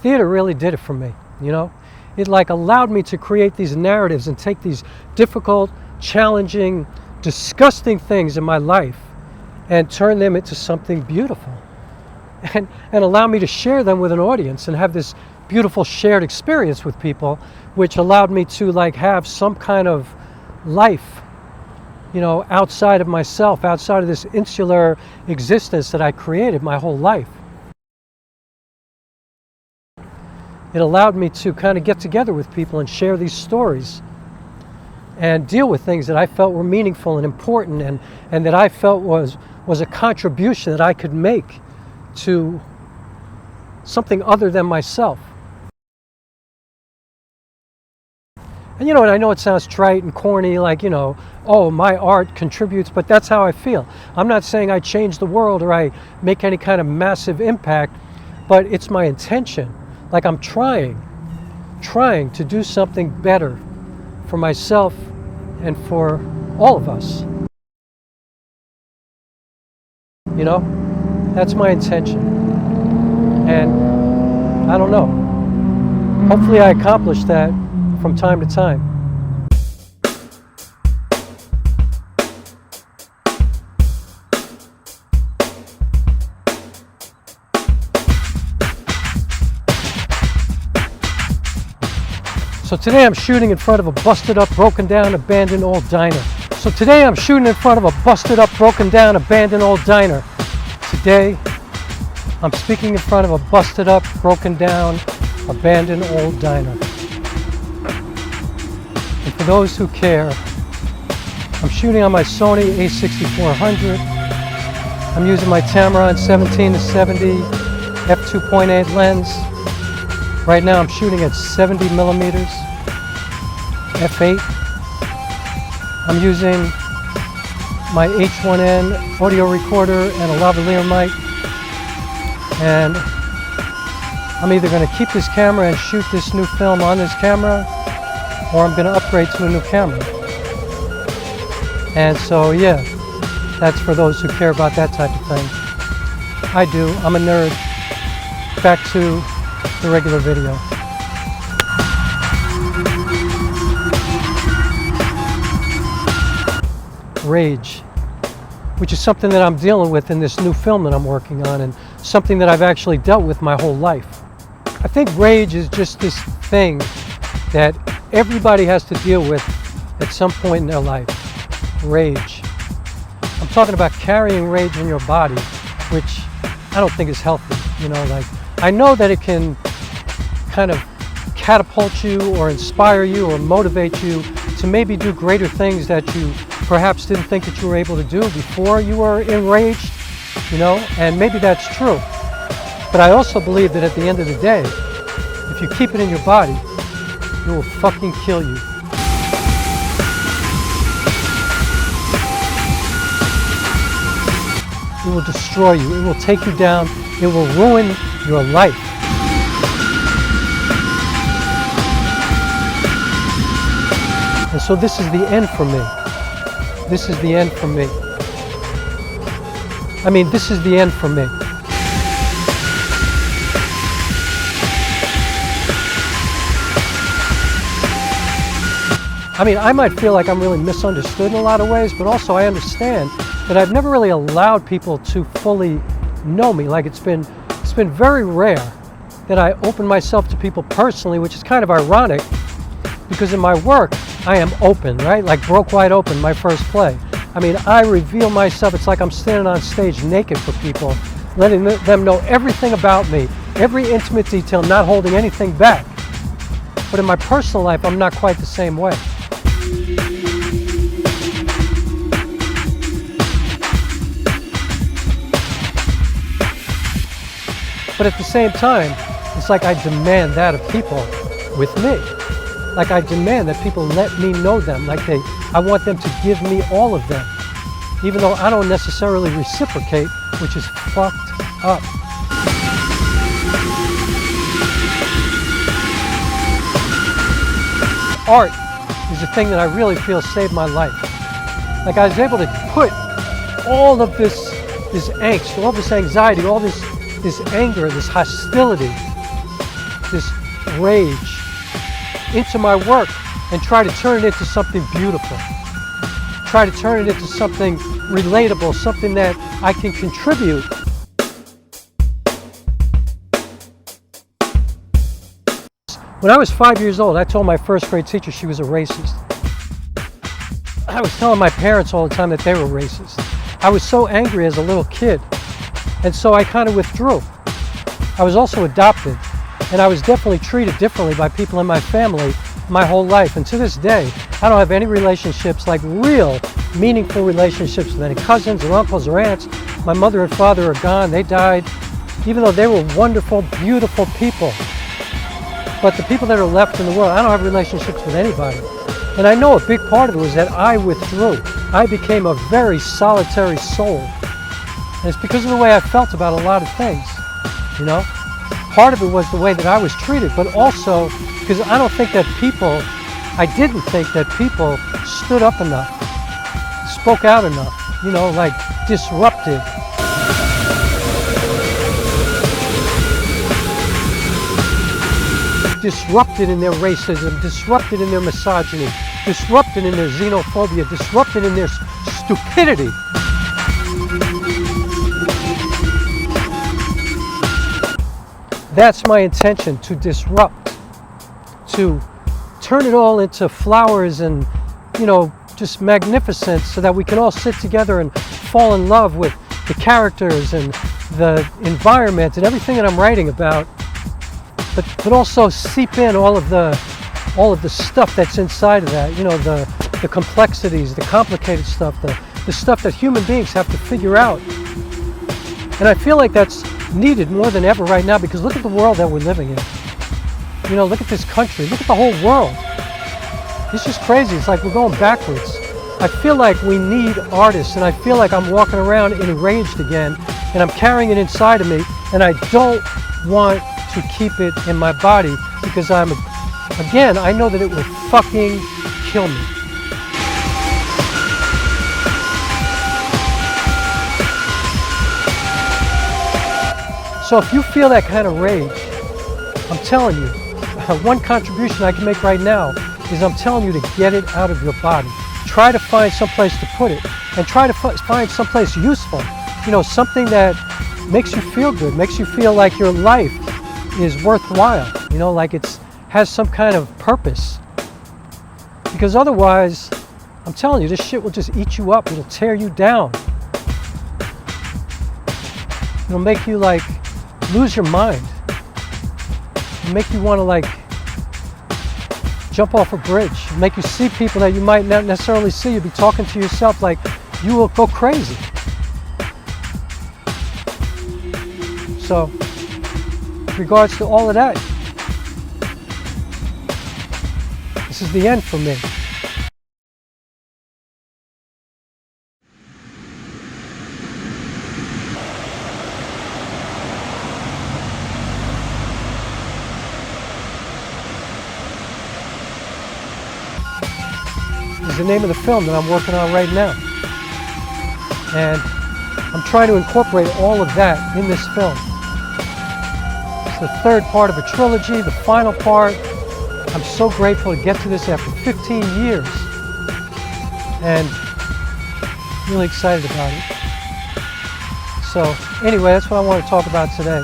theater really did it for me, you know? It like allowed me to create these narratives and take these difficult, challenging, disgusting things in my life and turn them into something beautiful. And allow me to share them with an audience and have this beautiful shared experience with people, which allowed me to like have some kind of life, you know, outside of myself, outside of this insular existence that I created my whole life. It allowed me to kind of get together with people and share these stories and deal with things that I felt were meaningful and important and that I felt was a contribution that I could make to something other than myself. And you know, and I know it sounds trite and corny, like, you know, oh, my art contributes, but that's how I feel. I'm not saying I change the world or I make any kind of massive impact, but it's my intention. Like I'm trying to do something better for myself and for all of us. You know, that's my intention. And I don't know, hopefully I accomplish that from time to time. So today I'm shooting in front of a busted up, broken down, abandoned old diner. Today I'm speaking in front of a busted up, broken down, abandoned old diner. And for those who care, I'm shooting on my Sony a6400. I'm using my Tamron 17-70 f2.8 lens. Right now I'm shooting at 70 millimeters, f8. I'm using my H1N audio recorder and a lavalier mic. And I'm either going to keep this camera and shoot this new film on this camera, or I'm going to upgrade to a new camera. And so yeah, that's for those who care about that type of thing. I do, I'm a nerd. Back to the regular video. Rage, which is something that I'm dealing with in this new film that I'm working on, and something that I've actually dealt with my whole life. I think rage is just this thing that everybody has to deal with at some point in their life. Rage. I'm talking about carrying rage in your body, which I don't think is healthy. You know, like, I know that it can kind of catapult you or inspire you or motivate you to maybe do greater things that you perhaps didn't think that you were able to do before you were enraged, you know, and maybe that's true. But I also believe that at the end of the day, if you keep it in your body, it will fucking kill you. It will destroy you. It will take you down. It will ruin your life. And so this is the end for me. This is the end for me. I mean, this is the end for me. I mean, I might feel like I'm really misunderstood in a lot of ways, but also I understand that I've never really allowed people to fully know me. Like it's been very rare that I open myself to people personally, which is kind of ironic because in my work, I am open, right? Like Broke Wide Open, my first play. I mean, I reveal myself. It's like I'm standing on stage naked for people, letting them know everything about me, every intimate detail, not holding anything back. But in my personal life, I'm not quite the same way. But at the same time, it's like I demand that of people with me. Like I demand that people let me know them. Like I want them to give me all of them. Even though I don't necessarily reciprocate, which is fucked up. Art is the thing that I really feel saved my life. Like I was able to put all of this angst, all this anxiety, all this anger, this hostility this rage into my work and try to turn it into something beautiful. Try to turn it into something relatable, something that I can contribute. When I was 5 years old, I told my first grade teacher she was a racist. I was telling my parents all the time that they were racist. I was so angry as a little kid, and so I kind of withdrew. I was also adopted, and I was definitely treated differently by people in my family my whole life. And to this day, I don't have any relationships, like real, meaningful relationships with any cousins or uncles or aunts. My mother and father are gone, they died, even though they were wonderful, beautiful people. But the people that are left in the world, I don't have relationships with anybody. And I know a big part of it was that I withdrew. I became a very solitary soul. And it's because of the way I felt about a lot of things, you know? Part of it was the way that I was treated, but also because I didn't think that people stood up enough, spoke out enough, you know, like disrupted. Disrupted in their racism, disrupted in their misogyny, disrupted in their xenophobia, disrupted in their stupidity. That's my intention, to disrupt, to turn it all into flowers and, you know, just magnificence, so that we can all sit together and fall in love with the characters and the environment and everything that I'm writing about. But also seep in all of the stuff that's inside of that, you know, the complexities, the complicated stuff, the stuff that human beings have to figure out. And I feel like that's needed more than ever right now, because look at the world that we're living in. You know, look at this country, look at the whole world. It's just crazy. It's like we're going backwards. I feel like we need artists, and I feel like I'm walking around enraged again, and I'm carrying it inside of me, and I don't want to keep it in my body, because I know that it will fucking kill me. So if you feel that kind of rage, I'm telling you, one contribution I can make right now is I'm telling you to get it out of your body. Try to find some place to put it, and try to find someplace useful. You know, something that makes you feel good, makes you feel like your life is worthwhile, you know, like it has some kind of purpose. Because otherwise, I'm telling you, this shit will just eat you up. It'll tear you down. It'll make you like lose your mind. It'll make you want to like jump off a bridge. It'll make you see people that you might not necessarily see. You'll be talking to yourself like you will go crazy. So, in regards to all of that, this is the end for me. This is the name of the film that I'm working on right now. And I'm trying to incorporate all of that in this film. It's the third part of a trilogy, the final part. I'm so grateful to get to this after 15 years. And really excited about it. So anyway, that's what I want to talk about today.